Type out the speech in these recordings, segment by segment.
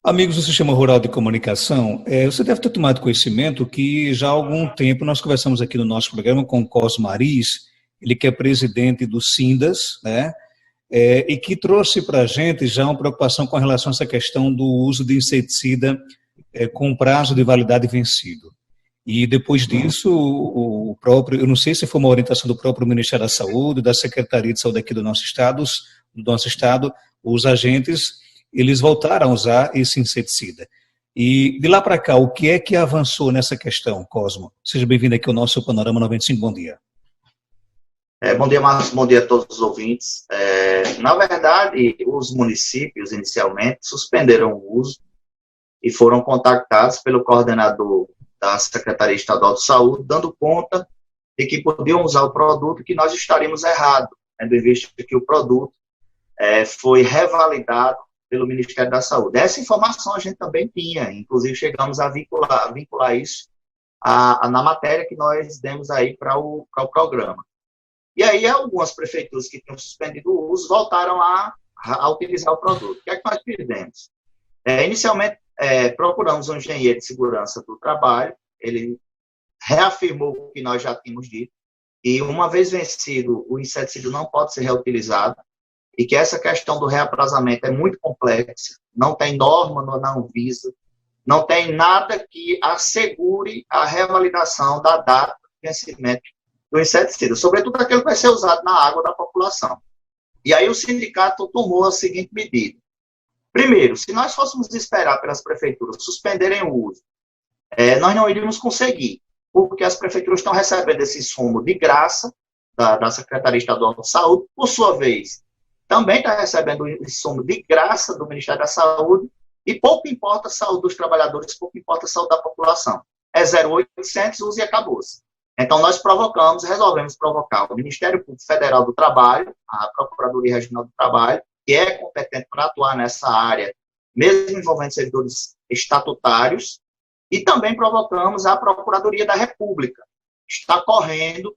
Amigos do Sistema Rural de Comunicação, você deve ter tomado conhecimento que já há algum tempo nós conversamos aqui no nosso programa com o Cosmo Maris, ele que é presidente do Sindas, né? E que trouxe para a gente já uma preocupação com relação a essa questão do uso de inseticida com prazo de validade vencido. E depois disso, o próprio, eu não sei se foi uma orientação do próprio Ministério da Saúde, da Secretaria de Saúde aqui do nosso estado, os agentes, eles voltaram a usar esse inseticida. E de lá para cá, o que é que avançou nessa questão, Cosmo? Seja bem-vindo aqui ao nosso Panorama 95, bom dia. Bom dia, Marcos, bom dia a todos os ouvintes. Na verdade, os municípios, inicialmente, suspenderam o uso e foram contactados pelo coordenador da Secretaria Estadual de Saúde, dando conta de que podiam usar o produto e que nós estaríamos errados, visto que o produto foi revalidado pelo Ministério da Saúde. Essa informação a gente também tinha, inclusive chegamos a vincular isso na matéria que nós demos aí para o programa. E aí algumas prefeituras que tinham suspendido o uso voltaram a utilizar o produto. O que é que nós fizemos? Inicialmente, procuramos um engenheiro de segurança do trabalho, ele reafirmou o que nós já tínhamos dito, e uma vez vencido, o inseticida não pode ser reutilizado, e que essa questão do reaprazamento é muito complexa, não tem norma na Anvisa, não tem nada que assegure a revalidação da data de vencimento do inseticida, sobretudo aquele que vai ser usado na água da população. E aí o sindicato tomou a seguinte medida. Primeiro, se nós fôssemos esperar pelas prefeituras suspenderem o uso, nós não iríamos conseguir, porque as prefeituras estão recebendo esse insumo de graça da Secretaria Estadual de Saúde, por sua vez, também está recebendo o insumo de graça do Ministério da Saúde, e pouco importa a saúde dos trabalhadores, pouco importa a saúde da população. É 0,800, use e acabou-se. Então, nós resolvemos provocar o Ministério Público Federal do Trabalho, a Procuradoria Regional do Trabalho, que é competente para atuar nessa área, mesmo envolvendo servidores estatutários, e também provocamos a Procuradoria da República. Está correndo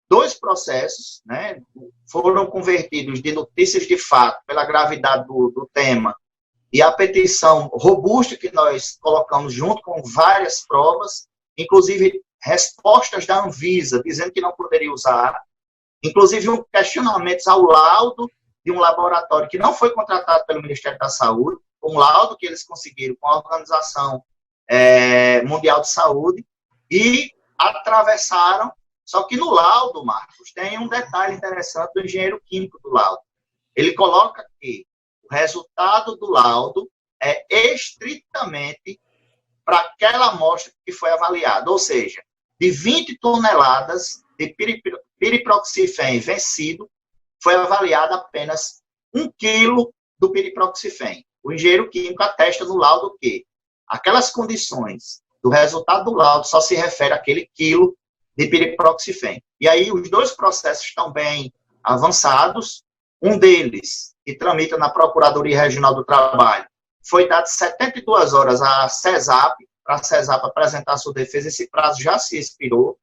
2 processos, foram convertidos de notícias de fato pela gravidade do tema e a petição robusta que nós colocamos junto com várias provas, inclusive respostas da Anvisa, dizendo que não poderia usar, inclusive questionamentos ao laudo de um laboratório que não foi contratado pelo Ministério da Saúde, um laudo que eles conseguiram com a Organização Mundial de Saúde, e atravessaram. Só que no laudo, Marcos, tem um detalhe interessante do engenheiro químico do laudo. Ele coloca que o resultado do laudo é estritamente para aquela amostra que foi avaliada, ou seja, de 20 toneladas de piriproxifem vencido, foi avaliado apenas 1 quilo do piriproxifem. O engenheiro químico atesta no laudo que aquelas condições do resultado do laudo só se refere àquele quilo de piriproxifem. E aí os 2 processos estão bem avançados. Um deles, que tramita na Procuradoria Regional do Trabalho, foi dado 72 horas à CESAP, para a CESAP apresentar sua defesa. Esse prazo já se expirou.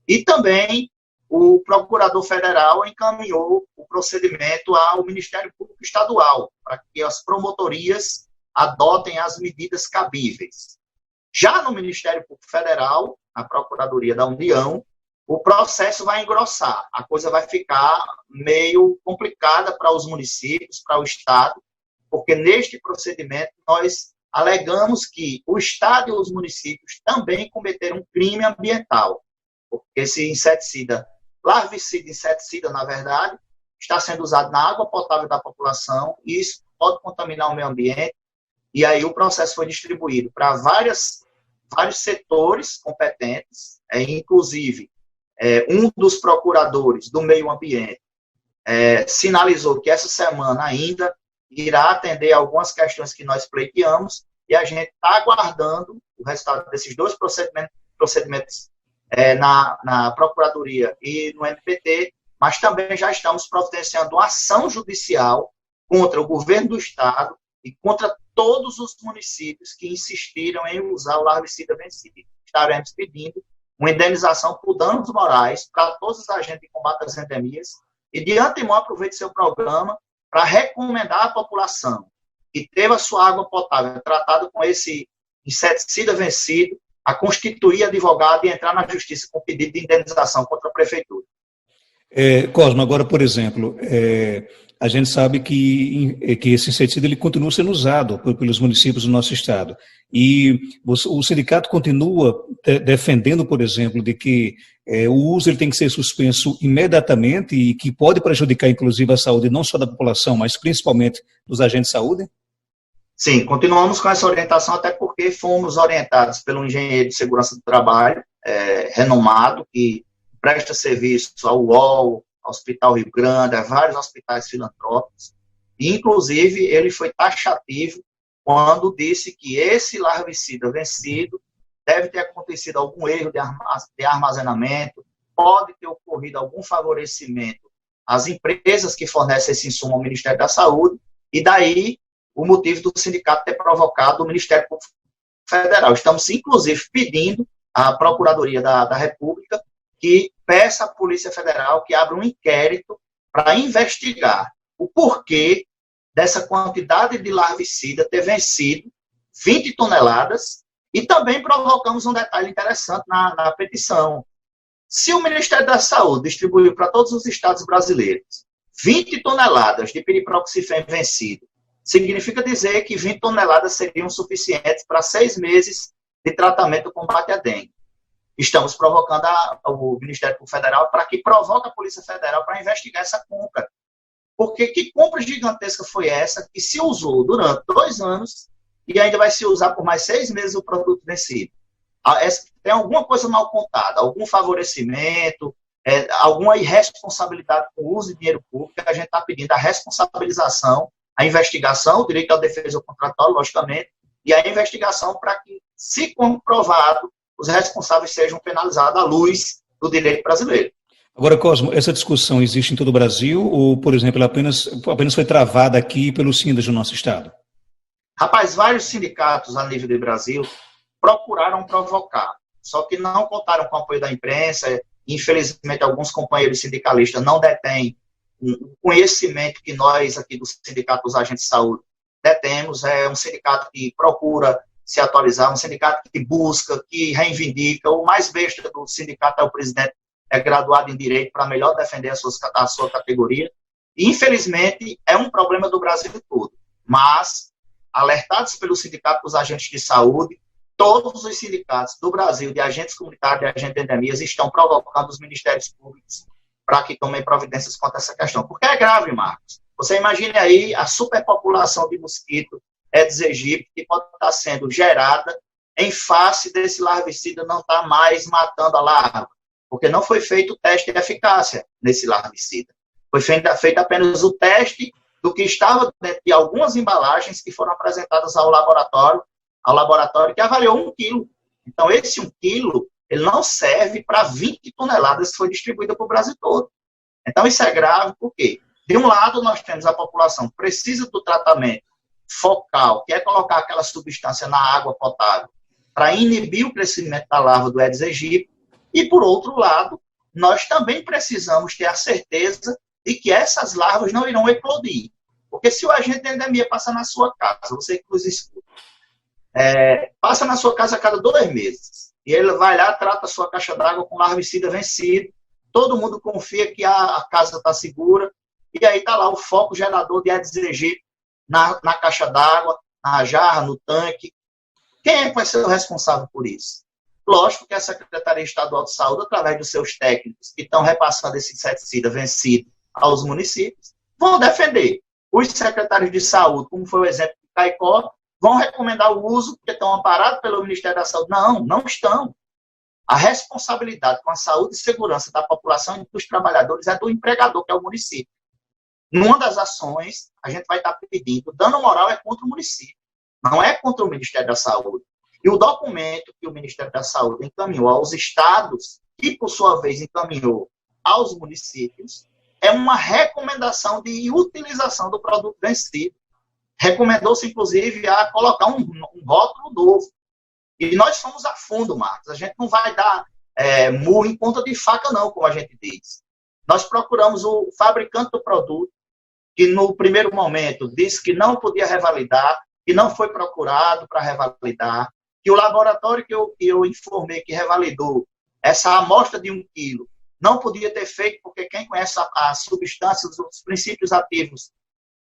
E também o Procurador Federal encaminhou o procedimento ao Ministério Público Estadual, para que as promotorias adotem as medidas cabíveis. Já no Ministério Público Federal, na Procuradoria da União, o processo vai engrossar. A coisa vai ficar meio complicada para os municípios, para o Estado, porque neste procedimento nós alegamos que o Estado e os municípios também cometeram um crime ambiental, porque esse inseticida, larvicida inseticida, na verdade, está sendo usado na água potável da população, e isso pode contaminar o meio ambiente, e aí o processo foi distribuído para vários setores competentes, inclusive um dos procuradores do meio ambiente sinalizou que essa semana ainda irá atender algumas questões que nós pleiteamos, e a gente está aguardando o resultado desses 2 procedimentos na Procuradoria e no MPT, mas também já estamos providenciando uma ação judicial contra o governo do Estado e contra todos os municípios que insistiram em usar o larvicida vencido. Estaremos pedindo uma indenização por danos morais para todos os agentes de combate às endemias, e de antemão aproveite seu programa para recomendar à população e teve a sua água potável tratada com esse inseticida vencido, a constituir advogado e entrar na justiça com pedido de indenização contra a prefeitura. Cosmo, agora, por exemplo, a gente sabe que esse inseticida ele continua sendo usado pelos municípios do nosso estado. E o sindicato continua defendendo, por exemplo, de que o uso ele tem que ser suspenso imediatamente e que pode prejudicar, inclusive, a saúde não só da população, mas principalmente dos agentes de saúde? Sim, continuamos com essa orientação, até porque fomos orientados pelo engenheiro de segurança do trabalho, renomado, que presta serviço ao UOL, ao Hospital Rio Grande, a vários hospitais filantrópicos. E, inclusive, ele foi taxativo quando disse que esse larvicida vencido deve ter acontecido algum erro de armazenamento, pode ter ocorrido algum favorecimento às empresas que fornecem esse insumo ao Ministério da Saúde, e daí o motivo do sindicato ter provocado o Ministério Público Federal. Estamos, inclusive, pedindo à Procuradoria da República que peça à Polícia Federal que abra um inquérito para investigar o porquê dessa quantidade de larvicida ter vencido 20 toneladas, e também provocamos um detalhe interessante na petição. Se o Ministério da Saúde distribuiu para todos os estados brasileiros 20 toneladas de piriproxifeno vencido, significa dizer que 20 toneladas seriam suficientes para 6 meses de tratamento do combate à dengue. Estamos provocando o Ministério Público Federal para que provoque a Polícia Federal para investigar essa compra. Porque que compra gigantesca foi essa que se usou durante 2 anos e ainda vai se usar por mais 6 meses o produto vencido? Tem alguma coisa mal contada, algum favorecimento, alguma irresponsabilidade com o uso de dinheiro público, que a gente está pedindo a responsabilização, a investigação, o direito à defesa contratual, logicamente, e a investigação para que, se comprovado, os responsáveis sejam penalizados à luz do direito brasileiro. Agora, Cosmo, essa discussão existe em todo o Brasil ou, por exemplo, ela apenas foi travada aqui pelo Sindas do nosso estado? Rapaz, vários sindicatos a nível do Brasil procuraram provocar, só que não contaram com o apoio da imprensa. Infelizmente, alguns companheiros sindicalistas não detêm o conhecimento que nós aqui do Sindicato dos Agentes de Saúde detemos. É um sindicato que procura se atualizar, um sindicato que busca, que reivindica. O mais besta do sindicato é o presidente, é graduado em Direito para melhor defender a sua categoria. E, infelizmente, é um problema do Brasil todo. Mas, alertados pelo Sindicato dos Agentes de Saúde, todos os sindicatos do Brasil, de agentes comunitários e agentes de endemias, estão provocando os ministérios públicos para que tomem providências contra essa questão. Porque é grave, Marcos. Você imagine aí a superpopulação de mosquito Aedes aegypti que pode estar sendo gerada em face desse larvicida não estar mais matando a larva, porque não foi feito o teste de eficácia nesse larvicida. Foi feito apenas o teste do que estava dentro de algumas embalagens que foram apresentadas ao laboratório que avaliou 1 quilo. Então, esse 1 quilo, ele não serve para 20 toneladas que foi distribuída para o Brasil todo. Então, isso é grave, porque, de um lado, nós temos a população que precisa do tratamento focal, que é colocar aquela substância na água potável para inibir o crescimento da larva do Aedes aegypti, e, por outro lado, nós também precisamos ter a certeza de que essas larvas não irão eclodir. Porque se o agente de endemia passa na sua casa, você que nos escuta, passa na sua casa a cada 2 meses, e ele vai lá, trata a sua caixa d'água com larvicida vencido, todo mundo confia que a casa está segura, e aí está lá o foco gerador de Aedes aegypti na caixa d'água, na jarra, no tanque. Quem é que vai ser o responsável por isso? Lógico que a Secretaria Estadual de Saúde, através dos seus técnicos que estão repassando esse inseticida vencido aos municípios, vão defender. Os secretários de saúde, como foi o exemplo de Caicó, vão recomendar o uso, porque estão amparados pelo Ministério da Saúde. Não, não estão. A responsabilidade com a saúde e segurança da população e dos trabalhadores é do empregador, que é o município. Numa das ações, a gente vai estar pedindo, dano moral é contra o município, não é contra o Ministério da Saúde. E o documento que o Ministério da Saúde encaminhou aos estados, que por sua vez encaminhou aos municípios, é uma recomendação de utilização do produto vencido. Recomendou-se, inclusive, a colocar um rótulo novo. E nós fomos a fundo, Marcos. A gente não vai dar murro em ponta de faca, não, como a gente diz. Nós procuramos o fabricante do produto, que no primeiro momento disse que não podia revalidar, que não foi procurado para revalidar, que o laboratório que eu informei que revalidou essa amostra de 1 quilo não podia ter feito, porque quem conhece as substâncias, os princípios ativos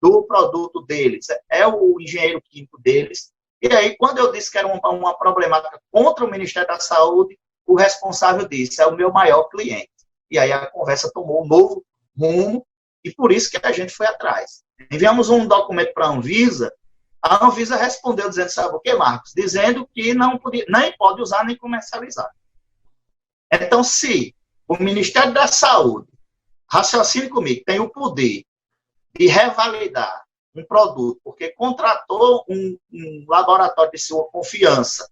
do produto deles é o engenheiro químico deles. E aí, quando eu disse que era uma problemática contra o Ministério da Saúde, o responsável disse, é o meu maior cliente. E aí a conversa tomou um novo rumo, e por isso que a gente foi atrás. Enviamos um documento para a Anvisa respondeu dizendo, sabe o que, Marcos? Dizendo que não podia, nem pode usar nem comercializar. Então, se o Ministério da Saúde, raciocine comigo, tem o poder de revalidar um produto, porque contratou um laboratório de sua confiança,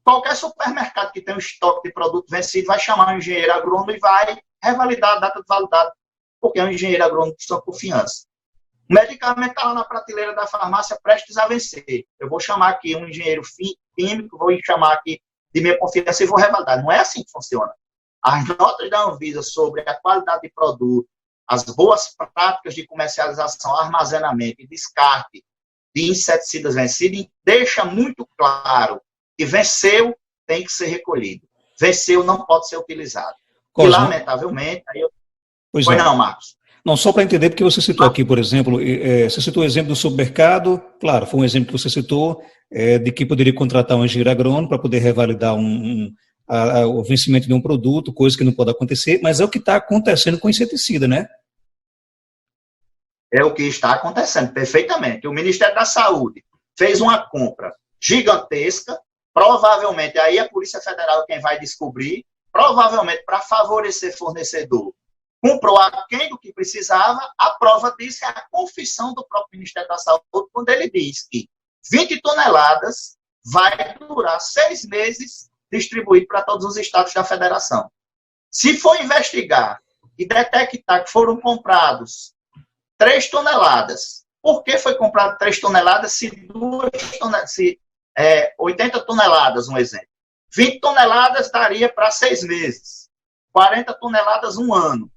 qualquer supermercado que tem um estoque de produto vencido vai chamar um engenheiro agrônomo e vai revalidar a data de validade, porque é um engenheiro agrônomo de sua confiança. O medicamento está lá na prateleira da farmácia prestes a vencer. Eu vou chamar aqui um engenheiro químico, vou chamar aqui de minha confiança e vou revalidar. Não é assim que funciona. As notas da Anvisa sobre a qualidade de produto, as boas práticas de comercialização, armazenamento e descarte de inseticidas vencidos, deixa muito claro que venceu, tem que ser recolhido. Venceu, não pode ser utilizado. E, lamentavelmente... Pois não, Marcos. Não, só para entender, porque você citou aqui, por exemplo, você citou o exemplo do supermercado, claro, foi um exemplo que você citou, de que poderia contratar um engenheiro agrônomo para poder revalidar o vencimento de um produto, coisa que não pode acontecer, mas é o que está acontecendo com inseticida, né? É o que está acontecendo, perfeitamente. O Ministério da Saúde fez uma compra gigantesca, provavelmente, aí a Polícia Federal é quem vai descobrir, provavelmente para favorecer fornecedor, comprou aquém do que precisava. A prova disso é a confissão do próprio Ministério da Saúde, quando ele diz que 20 toneladas vai durar 6 meses distribuído para todos os estados da federação. Se for investigar e detectar que foram comprados 3 toneladas, por que foi comprado 3 toneladas se 80 toneladas, um exemplo? 20 toneladas daria para 6 meses, 40 toneladas, 1 ano.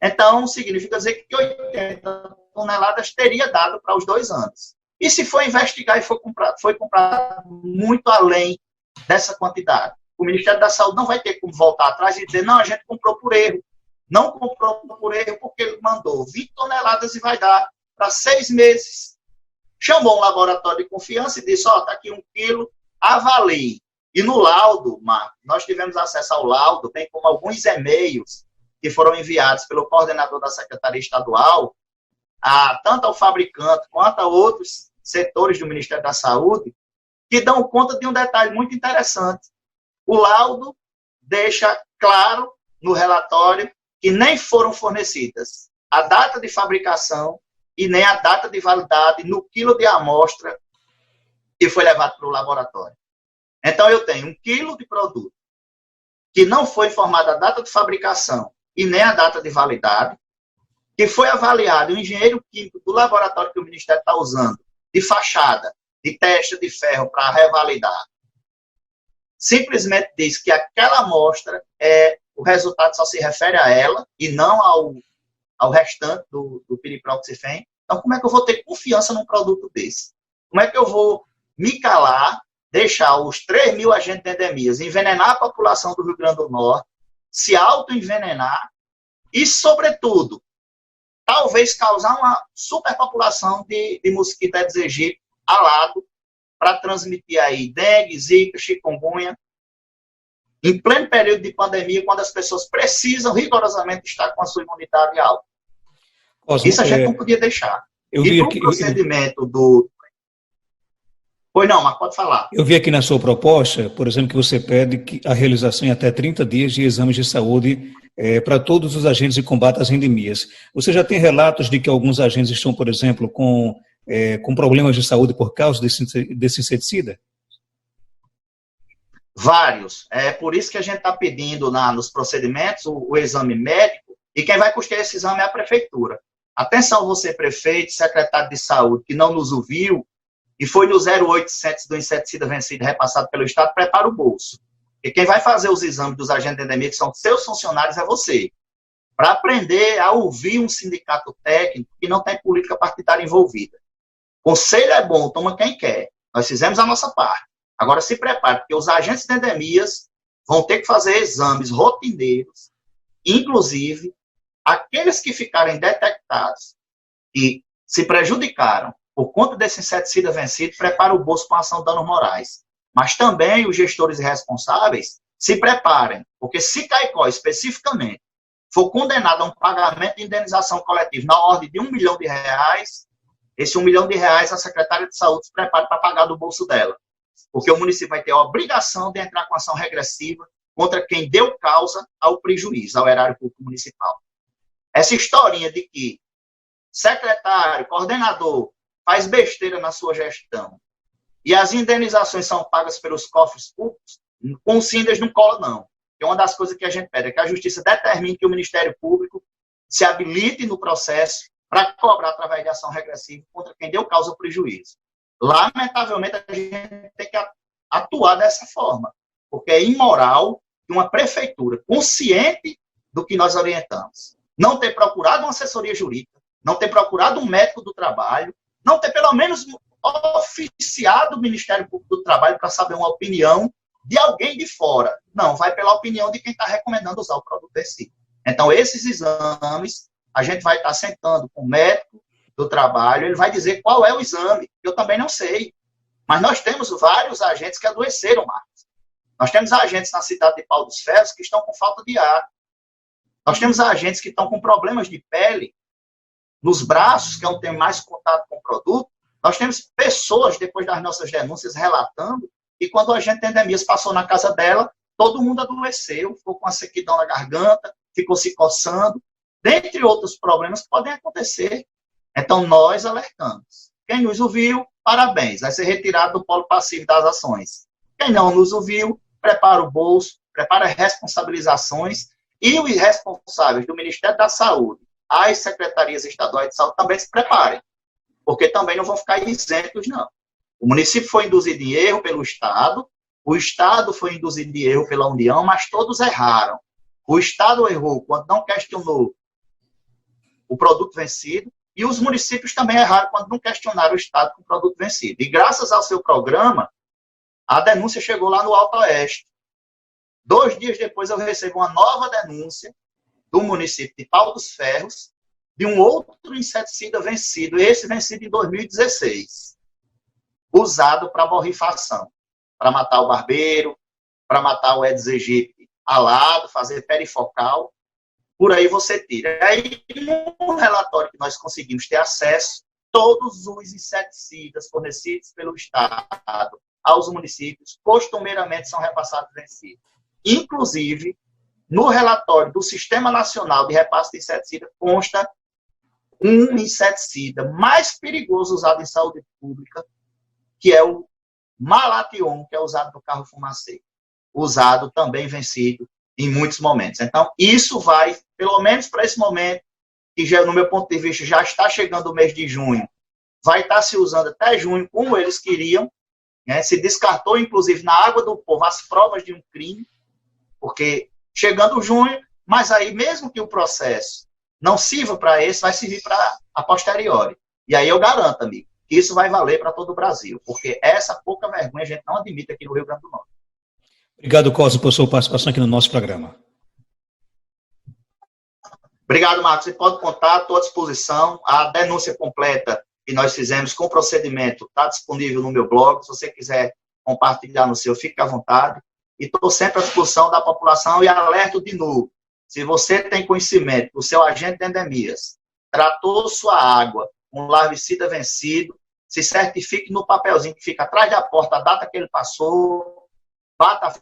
Então, significa dizer que 80 toneladas teria dado para os 2 anos. E se for investigar e foi comprado muito além dessa quantidade, o Ministério da Saúde não vai ter como voltar atrás e dizer, não, a gente comprou por erro. Não comprou por erro porque ele mandou 20 toneladas e vai dar para 6 meses. Chamou um laboratório de confiança e disse, está aqui 1 quilo, avalie. E no laudo, Marco, nós tivemos acesso ao laudo, tem como alguns e-mails que foram enviados pelo coordenador da Secretaria Estadual, tanto ao fabricante quanto a outros setores do Ministério da Saúde, que dão conta de um detalhe muito interessante. O laudo deixa claro no relatório que nem foram fornecidas a data de fabricação e nem a data de validade no quilo de amostra que foi levado para o laboratório. Então, eu tenho 1 quilo de produto que não foi informada a data de fabricação e nem a data de validade, que foi avaliado o engenheiro químico do laboratório que o Ministério está usando, de fachada, de testa de ferro para revalidar, simplesmente diz que aquela amostra, o resultado só se refere a ela e não ao restante do piriproxifeno. Então, como é que eu vou ter confiança num produto desse? Como é que eu vou me calar, deixar os 3 mil agentes de endemias envenenar a população do Rio Grande do Norte, se auto-envenenar e, sobretudo, talvez causar uma superpopulação de mosquito Aedes aegypti alado para transmitir aí dengue, zika, chikungunya, em pleno período de pandemia, quando as pessoas precisam rigorosamente estar com a sua imunidade alta. Cosmo, isso a gente não podia deixar. E o procedimento do... Pois não, mas pode falar. Eu vi aqui na sua proposta, por exemplo, que você pede a realização em até 30 dias de exames de saúde para todos os agentes de combate às endemias. Você já tem relatos de que alguns agentes estão, por exemplo, com problemas de saúde por causa desse inseticida? Vários. É por isso que a gente está pedindo nos procedimentos o exame médico, e quem vai custear esse exame é a prefeitura. Atenção, você, prefeito, secretário de saúde, que não nos ouviu, e foi no 0800 do inseticida vencido repassado pelo Estado, prepara o bolso. E quem vai fazer os exames dos agentes de endemia, que são seus funcionários, é você. para aprender a ouvir um sindicato técnico que não tem política partidária envolvida. Conselho é bom, toma quem quer. Nós fizemos a nossa parte. Agora se prepare, porque os agentes de endemias vão ter que fazer exames rotineiros, inclusive aqueles que ficarem detectados e se prejudicaram por conta desse inseticida vencido, prepara o bolso com ação de danos morais. Mas também os gestores responsáveis se preparem, porque se Caicó especificamente for condenado a um pagamento de indenização coletiva na ordem de R$1 milhão, esse R$1 milhão a secretária de saúde se prepare para pagar do bolso dela. Porque o município vai ter a obrigação de entrar com ação regressiva contra quem deu causa ao prejuízo, ao erário público municipal. Essa historinha de que secretário, coordenador, faz besteira na sua gestão e as indenizações são pagas pelos cofres públicos, com o Sindas não cola, não. Que é uma das coisas que a gente pede, é que a Justiça determine que o Ministério Público se habilite no processo para cobrar através de ação regressiva contra quem deu causa ao prejuízo. Lamentavelmente, a gente tem que atuar dessa forma, porque é imoral que uma prefeitura, consciente do que nós orientamos, não ter procurado uma assessoria jurídica, não ter procurado um médico do trabalho, não ter pelo menos oficiado o Ministério Público do Trabalho para saber uma opinião de alguém de fora. Não, vai pela opinião de quem está recomendando usar o produto vencido. Então, esses exames, a gente vai estar sentando com o médico do trabalho, ele vai dizer qual é o exame. Eu também não sei. Mas nós temos vários agentes que adoeceram, Marcos. Nós temos agentes na cidade de Pau dos Ferros que estão com falta de ar. Nós temos agentes que estão com problemas de pele nos braços, que é onde tem mais contato com o produto. Nós temos pessoas, depois das nossas denúncias, relatando que quando o agente de endemias passou na casa dela, todo mundo adoeceu, ficou com a sequidão na garganta, ficou se coçando, dentre outros problemas que podem acontecer. Então, nós alertamos. Quem nos ouviu, parabéns, vai ser retirado do polo passivo das ações. Quem não nos ouviu, prepara o bolso, prepara responsabilizações, e os responsáveis do Ministério da Saúde, as secretarias estaduais de saúde, também se preparem, porque também não vão ficar isentos, não. O município foi induzido em erro pelo Estado, o Estado foi induzido em erro pela União, mas todos erraram. O Estado errou quando não questionou o produto vencido, e os municípios também erraram quando não questionaram o Estado com o produto vencido. E graças ao seu programa, a denúncia chegou lá no Alto Oeste. 2 dias depois eu recebo uma nova denúncia do município de Pau dos Ferros, de um outro inseticida vencido, esse vencido em 2016, usado para borrifação, para matar o barbeiro, para matar o Aedes aegypti alado, fazer perifocal, por aí você tira. Aí, no relatório que nós conseguimos ter acesso, todos os inseticidas fornecidos pelo Estado aos municípios, costumeiramente são repassados vencidos. Inclusive, no relatório do Sistema Nacional de Repasse de Inseticida, consta um inseticida mais perigoso usado em saúde pública, que é o Malathion, que é usado no carro fumacê. Usado também vencido em muitos momentos. Então, isso vai, pelo menos para esse momento, que já, no meu ponto de vista, já está chegando o mês de junho, vai estar se usando até junho, como eles queriam, né? Se descartou, inclusive, na água do povo, as provas de um crime, porque chegando junho, mas aí, mesmo que o processo não sirva para esse, vai servir para a posteriori. E aí eu garanto, amigo, que isso vai valer para todo o Brasil, porque essa pouca vergonha a gente não admite aqui no Rio Grande do Norte. Obrigado, Cosmo, por sua participação aqui no nosso programa. Obrigado, Marcos. Você pode contar, estou à disposição. A denúncia completa que nós fizemos com o procedimento está disponível no meu blog. Se você quiser compartilhar no seu, fique à vontade. E estou sempre à disposição da população e alerto de novo. Se você tem conhecimento do seu agente de endemias, tratou sua água com larvicida vencido, se certifique no papelzinho que fica atrás da porta, a data que ele passou, bata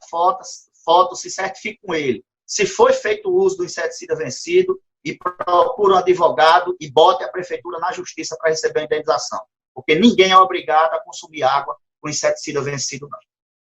foto, se certifique com ele. Se foi feito o uso do inseticida vencido, e procure um advogado e bote a prefeitura na justiça para receber a indenização. Porque ninguém é obrigado a consumir água com inseticida vencido, não.